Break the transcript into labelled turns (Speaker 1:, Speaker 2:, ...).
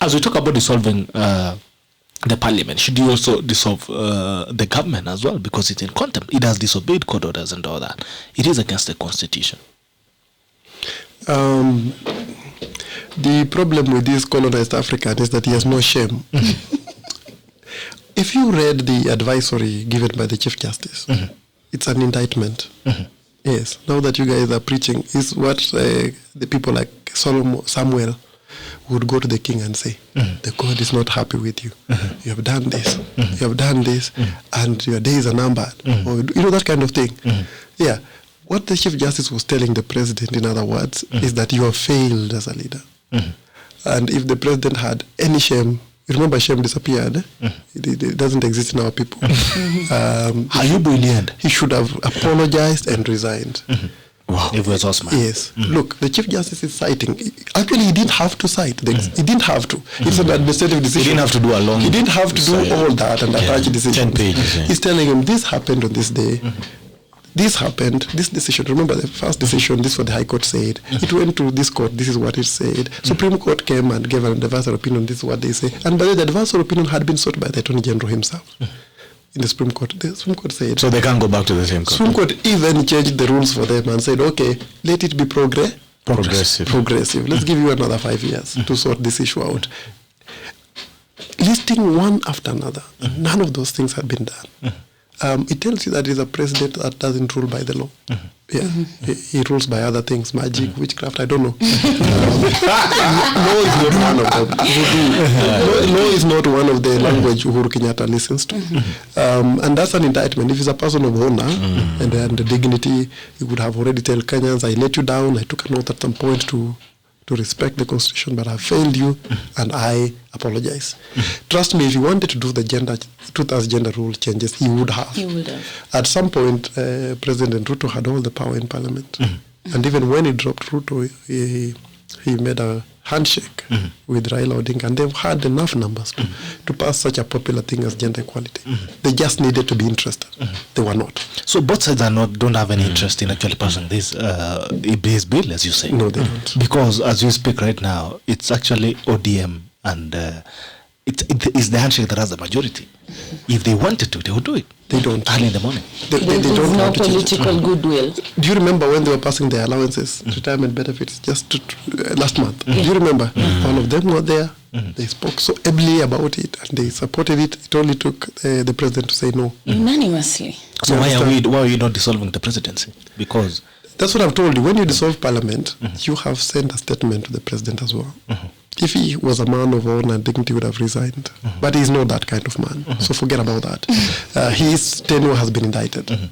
Speaker 1: As we talk about dissolving the parliament, should you also dissolve the government as well, because it's in contempt? It has disobeyed court orders and all that. It is against the constitution.
Speaker 2: The problem with this colonized African is that he has no shame. If you read the advisory given by the Chief Justice, it's an indictment. Yes. Now that you guys are preaching, is what the people like Samuel would go to the king and say, the God is not happy with you. You have done this. You have done this, and your days are numbered. Or, that kind of thing. Yeah. What the Chief Justice was telling the president, in other words, is that you have failed as a leader. And if the president had any shame, remember shame disappeared. It doesn't exist in our people. He should have apologized and resigned.
Speaker 1: Wow. If it was Osman.
Speaker 2: Yes. Look, the Chief Justice is citing. Actually, he didn't have to cite. He didn't have to. It's an administrative decision.
Speaker 1: He didn't have to do a long.
Speaker 2: He didn't have to do all that and attach decision.
Speaker 1: 10 pages.
Speaker 2: He's telling him this happened on this day. This happened. This decision. Remember the first decision. This is what the High Court said. It went to this court. This is what it said. Supreme Court came and gave an advisory opinion. This is what they say. And by the way, the advisory opinion had been sought by the Attorney General himself. In the Supreme Court. The Supreme Court said...
Speaker 1: So they can't go back to the same court?
Speaker 2: Supreme Court even changed the rules for them and said, okay, let it be progressive. Let's give you another 5 years to sort this issue out. Listing one after another, none of those things had been done. It tells you that he's a president that doesn't rule by the law. Yeah, he rules by other things, magic, witchcraft, I don't know. Law is not one of them. Law is not one of the language Uhuru Kenyatta listens to. And that's an indictment. If he's a person of honor and the dignity, he would have already told Kenyans, I let you down, I took a note at some point to respect the Constitution, but I failed you, and I apologize. Trust me, if he wanted to do the truth as gender rule changes, he would have. At some point, President Ruto had all the power in Parliament. And even when he dropped Ruto, he made a handshake with Raila Odinga, and they've had enough numbers to pass such a popular thing as gender equality. They just needed to be interested. They were not.
Speaker 1: So both sides don't have any interest in actually passing this bill, as you say.
Speaker 2: No, they don't.
Speaker 1: Because as you speak right now, it's actually ODM, and it's the handshake that has the majority. If they wanted to, they would do it.
Speaker 2: They don't.
Speaker 1: Early in the morning.
Speaker 3: They don't no political goodwill.
Speaker 2: Do you remember when they were passing their allowances, retirement benefits, just last month? Do you remember? All of them were there. They spoke so ably about it, and they supported it. It only took the president to say no.
Speaker 3: Unanimously.
Speaker 1: So why are you not dissolving the presidency? Because...
Speaker 2: That's what I've told you. When you dissolve parliament, you have sent a statement to the president as well. If he was a man of honor and dignity, he would have resigned. But he's not that kind of man. So forget about that. His tenure has been indicted.